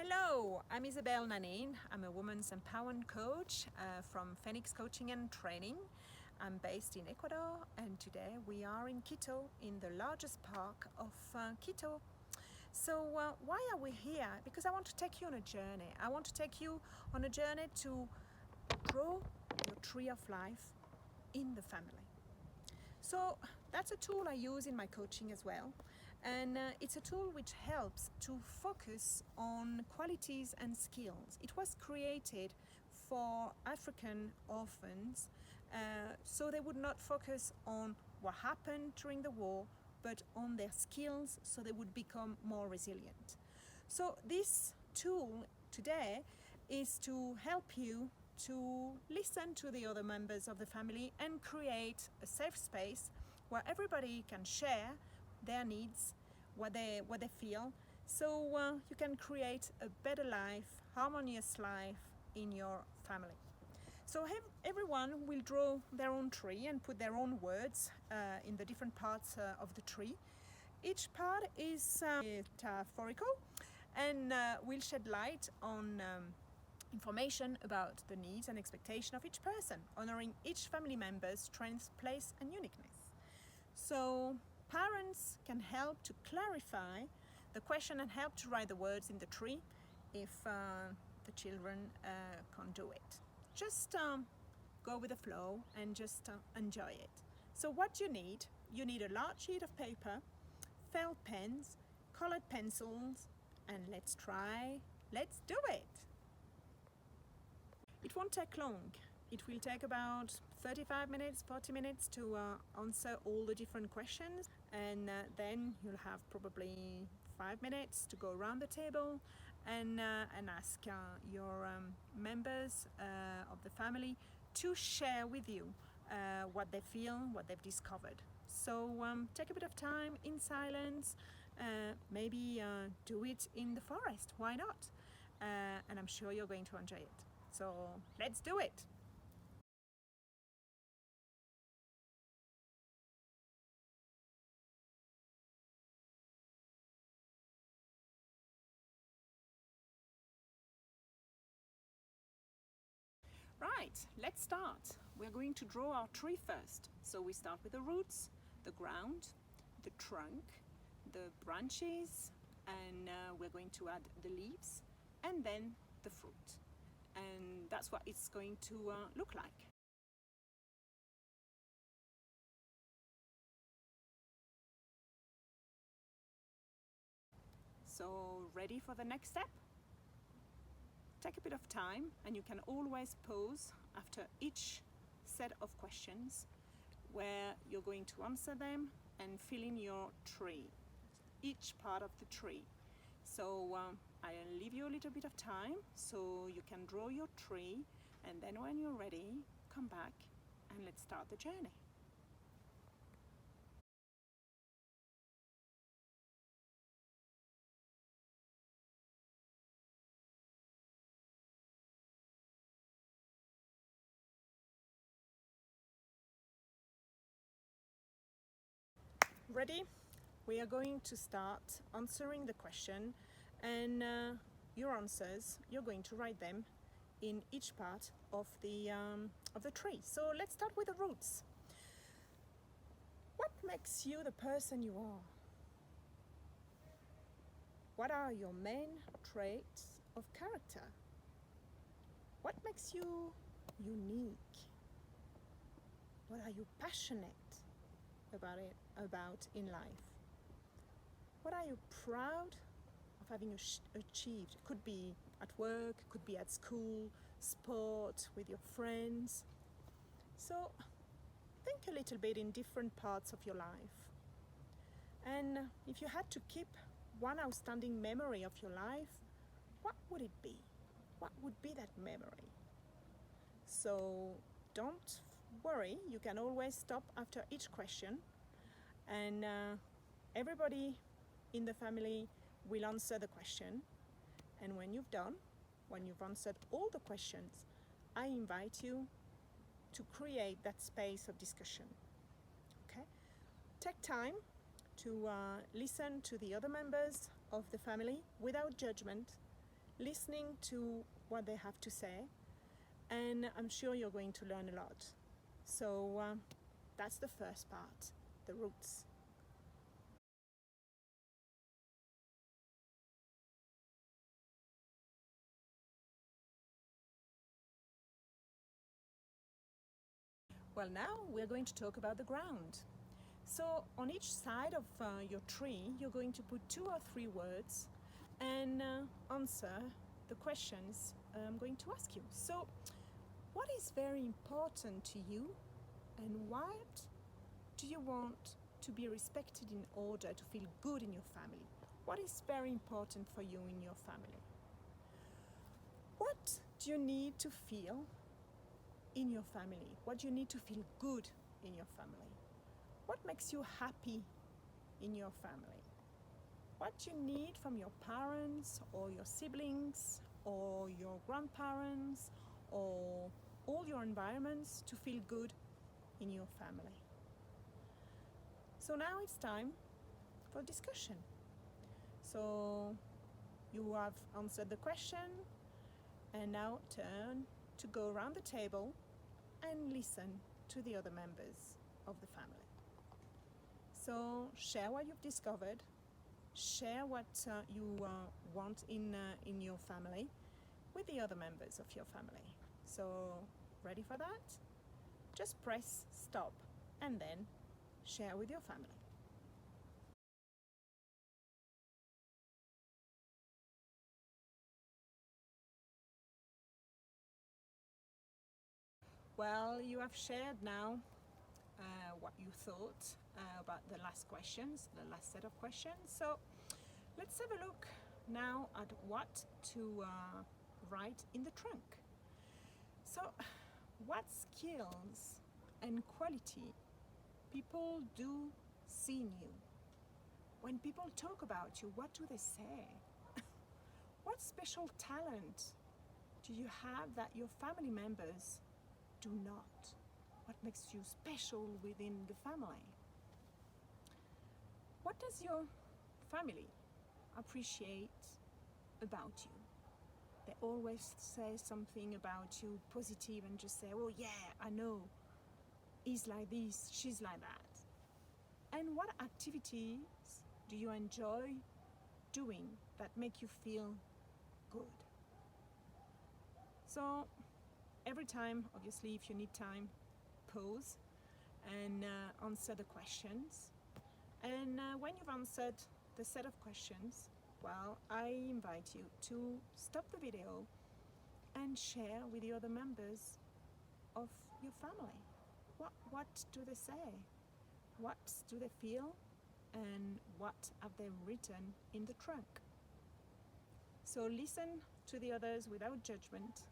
Hello, I'm Isabelle Nanin. I'm a women's empowerment coach from Phix Coaching and Training. I'm based in Ecuador, and today we are in Quito, in the largest park of Quito. So why are we here? Because I want to take you on a journey. I want to take you on a journey to grow your tree of life in the family. So that's a tool I use in my coaching as well, and it's a tool which helps to focus on qualities and skills. It was created for African orphans, so they would not focus on what happened during the war, but on their skills, so they would become more resilient. So this tool today is to help you to listen to the other members of the family and create a safe space where everybody can share their needs, what they feel, so you can create a better life, harmonious life in your family. So everyone will draw their own tree and put their own words in the different parts of the tree. Each part is metaphorical and will shed light on information about the needs and expectation of each person, honoring each family member's strengths, place, and uniqueness. So parents can help to clarify the question and help to write the words in the tree if the children can't do it. Just go with the flow and just enjoy it. So what you need a large sheet of paper, felt pens, colored pencils, and let's do it. It won't take long. It will take about 35 minutes, 40 minutes to answer all the different questions, and then you'll have probably 5 minutes to go around the table and ask your members of the family to share with you what they feel, what they've discovered. So take a bit of time in silence, maybe do it in the forest, why not? And I'm sure you're going to enjoy it. So let's do it. Right, let's start. We're going to draw our tree first. So we start with the roots, the ground, the trunk, the branches, and we're going to add the leaves and then the fruit. And that's what it's going to look like. So ready for the next step? Take a bit of time, and you can always pause after each set of questions where you're going to answer them and fill in your tree, each part of the tree. So I'll leave you a little bit of time so you can draw your tree, and then when you're ready, come back and let's start the journey. Ready? We are going to start answering the question, and your answers, you're going to write them in each part of the tree. So let's start with the roots. What makes you the person you are? What are your main traits of character? What makes you unique? What are you passionate about in life? What are you proud of having achieved? It could be at work, it could be at school, sport, with your friends. So think a little bit in different parts of your life. And if you had to keep one outstanding memory of your life, what would it be? What would be that memory? So don't worry, you can always stop after each question, and everybody in the family will answer the question. And when you've done, when you've answered all the questions, I invite you to create that space of discussion. Okay? Take time to listen to the other members of the family without judgment, listening to what they have to say, and I'm sure you're going to learn a lot. So that's the first part, the roots. Well, now we're going to talk about the ground. So on each side of your tree, you're going to put 2 or 3 words and answer the questions I'm going to ask you. So what is very important to you, and what do you want to be respected in order to feel good in your family? What is very important for you in your family? What do you need to feel in your family? What do you need to feel good in your family? What makes you happy in your family? What do you need from your parents or your siblings or your grandparents or all your environments to feel good in your family? So now it's time for discussion. So you have answered the question, and now turn to go around the table and listen to the other members of the family. So share what you've discovered, share what you want in your family with the other members of your family. So ready for that? Just press stop and then share with your family. Well, you have shared now what you thought about the last questions, the last set of questions. So let's have a look now at what to write in the trunk. So what skills and quality people do see in you? When people talk about you, what do they say? What special talent do you have that your family members do not? What makes you special within the family? What does your family appreciate about you? They always say something about you positive and just say, oh yeah, I know, he's like this, she's like that. And what activities do you enjoy doing that make you feel good? So every time, obviously, if you need time, pause and answer the questions. And when you've answered the set of questions, well, I invite you to stop the video and share with the other members of your family. What do they say? What do they feel? And what have they written in the trunk? So listen to the others without judgment.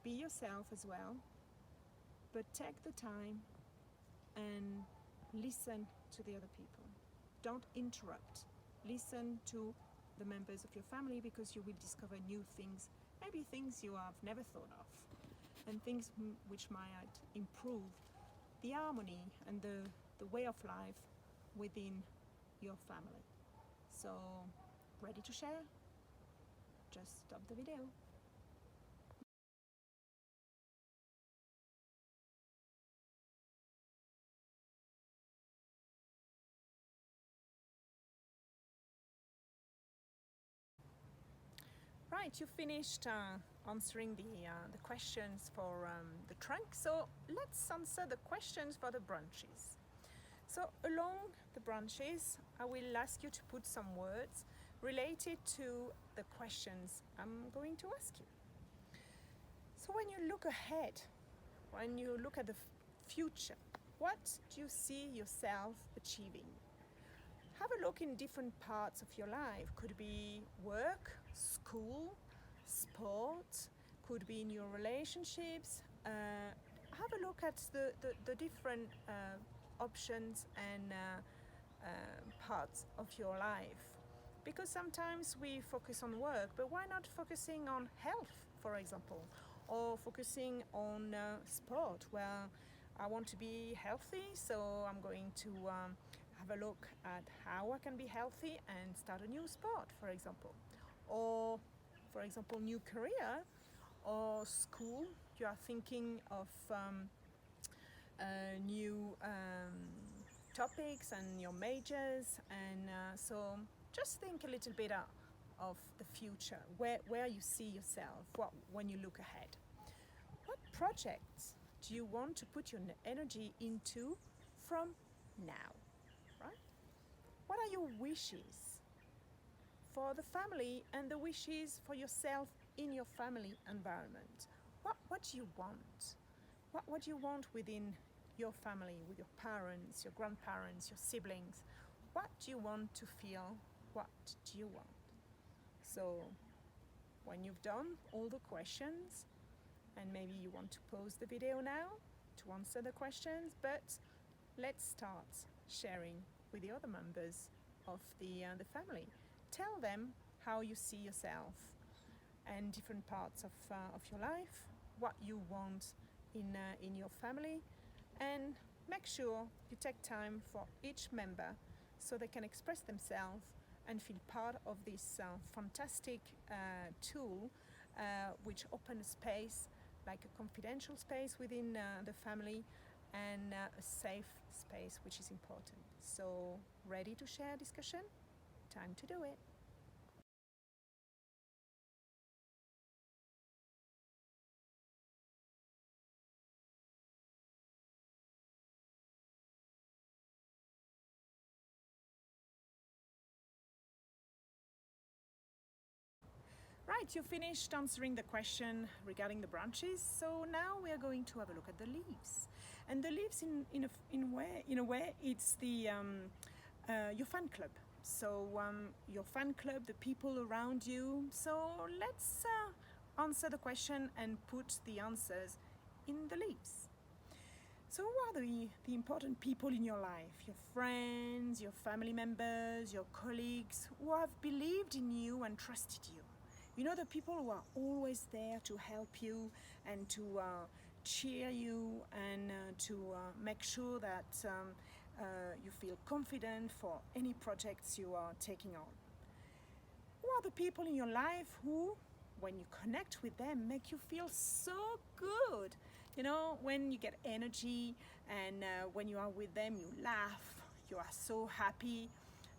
Be yourself as well, but take the time and listen to the other people. Don't interrupt. Listen to the members of your family, because you will discover new things, maybe things you have never thought of, and things which might improve the harmony and the way of life within your family. So, ready to share? Just stop the video. Right, you finished answering the questions for the trunk, so let's answer the questions for the branches. So along the branches, I will ask you to put some words related to the questions I'm going to ask you. So when you look ahead, when you look at the future, what do you see yourself achieving? Have a look in different parts of your life. Could be work, school, sport, could be in your relationships. Have a look at the different options and parts of your life. Because sometimes we focus on work, but why not focusing on health, for example, or focusing on sport? Well, I want to be healthy, so I'm going to have a look at how I can be healthy and start a new sport, for example. Or for example, new career or school. You are thinking of new topics and your majors, and so just think a little bit of the future, where you see yourself, when you look ahead. What projects do you want to put your energy into from now, right? What are your wishes for the family and the wishes for yourself in your family environment? What do you want? What do you want within your family, with your parents, your grandparents, your siblings? What do you want to feel? What do you want? So when you've done all the questions, and maybe you want to pause the video now to answer the questions, but let's start sharing with the other members of the family. Tell them how you see yourself and different parts of your life, what you want in your family, and make sure you take time for each member so they can express themselves and feel part of this fantastic tool which opens a space, like a confidential space within the family, and a safe space, which is important. So, ready to share discussion? Time to do it. Right, you finished answering the question regarding the branches, so now we are going to have a look at the leaves. And the leaves, in a way, it's the your fan club. So your fan club, the people around you. So let's answer the question and put the answers in the leaves. So who are the important people in your life? Your friends, your family members, your colleagues who have believed in you and trusted you. You know, the people who are always there to help you and to cheer you and to make sure that you feel confident for any projects you are taking on. Who are the people in your life who, when you connect with them, make you feel so good? You know, when you get energy and when you are with them, you laugh, you are so happy,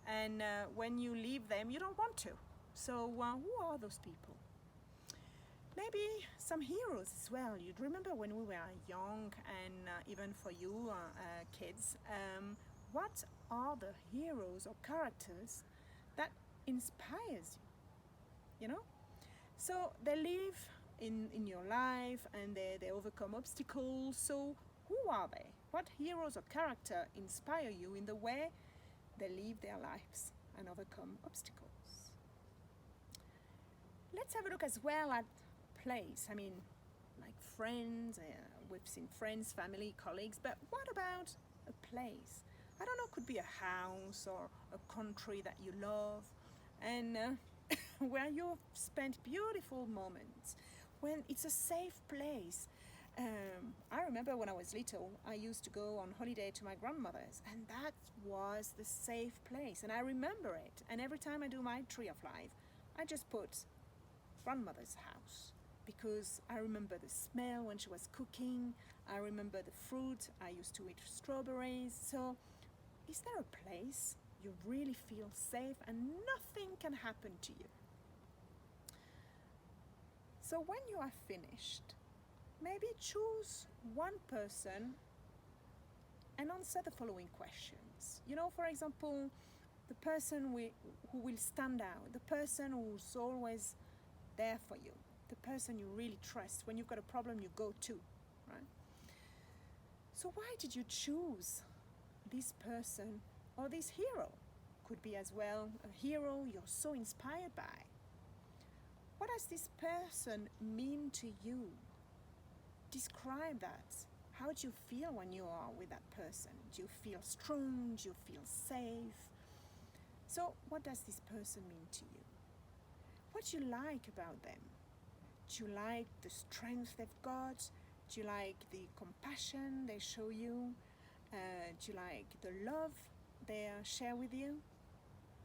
and when you leave them, you don't want to. So who are those people? Maybe some heroes as well. You'd remember when we were young, and even for you kids, what are the heroes or characters that inspires you, you know? So they live in your life, and they overcome obstacles. So who are they? What heroes or character inspire you in the way they live their lives and overcome obstacles? Let's have a look as well at place. I mean, like friends, we've seen friends, family, colleagues, but what about a place? I don't know, could be a house or a country that you love, and where you've spent beautiful moments, when it's a safe place. I remember when I was little, I used to go on holiday to my grandmother's, and that was the safe place, and I remember it. And every time I do my tree of life, I just put grandmother's house, because I remember the smell when she was cooking. I remember the fruit. I used to eat strawberries. So is there a place you really feel safe and nothing can happen to you? So when you are finished, maybe choose one person and answer the following questions. You know, for example, the person who will stand out, the person who's always there for you, the person you really trust. When you've got a problem, you go to, right? So why did you choose this person or this hero? Could be as well a hero you're so inspired by. What does this person mean to you? Describe that. How do you feel when you are with that person? Do you feel strong? Do you feel safe? So what does this person mean to you? What do you like about them? Do you like the strength they've got? Do you like the compassion they show you? Do you like the love they share with you?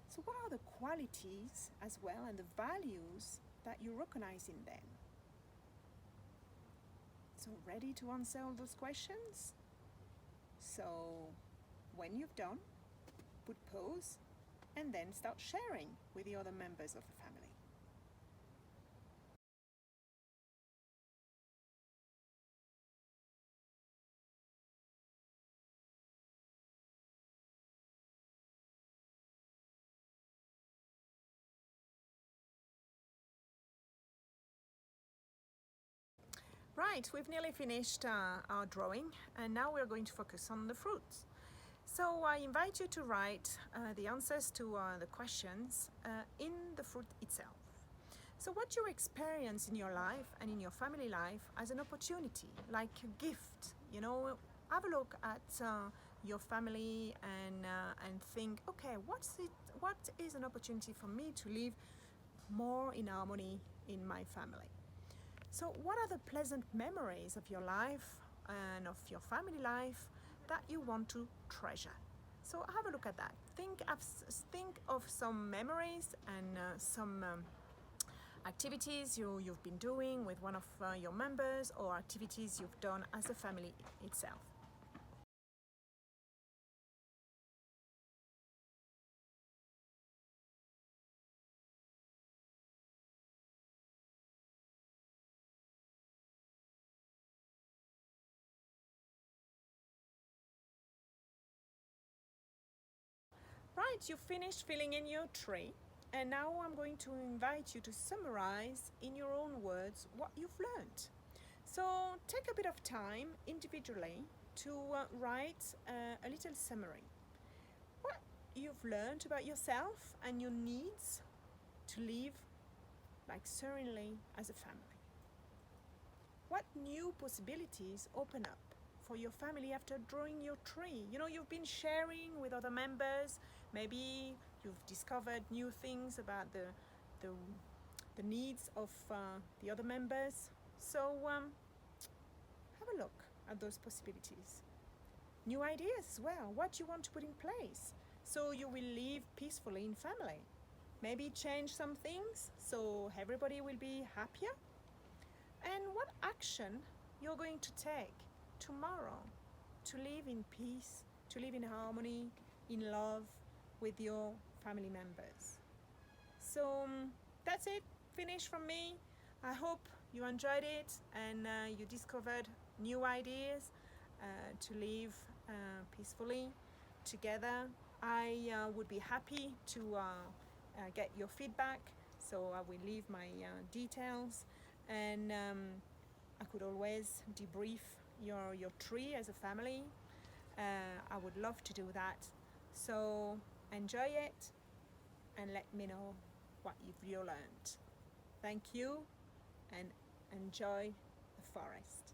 So what are the qualities as well and the values that you recognize in them? So ready to answer all those questions? So when you've done, put pause and then start sharing with the other members of the family. Right, we've nearly finished our drawing, and now we're going to focus on the fruits. So I invite you to write the answers to the questions in the fruit itself. So what you experience in your life and in your family life as an opportunity, like a gift, have a look at your family and think, okay, what is an opportunity for me to live more in harmony in my family? So what are the pleasant memories of your life and of your family life that you want to treasure? So have a look at that. Think of some memories and some activities you've been doing with one of your members, or activities you've done as a family itself. Right, you finished filling in your tree, and now I'm going to invite you to summarize in your own words what you've learned. So take a bit of time individually to write a little summary. What you've learned about yourself and your needs to live like serenely as a family. What new possibilities open up for your family after drawing your tree? You've been sharing with other members. Maybe you've discovered new things about the needs of the other members. So have a look at those possibilities. New ideas as well, what you want to put in place so you will live peacefully in family. Maybe change some things so everybody will be happier. And what action you're going to take tomorrow to live in peace, to live in harmony, in love with your family members. So that's it, finish from me. I hope you enjoyed it and you discovered new ideas to live peacefully together. I would be happy to get your feedback, so I will leave my details, and I could always debrief your tree as a family. I would love to do that. So enjoy it and let me know what you've learned. Thank you, and enjoy the forest.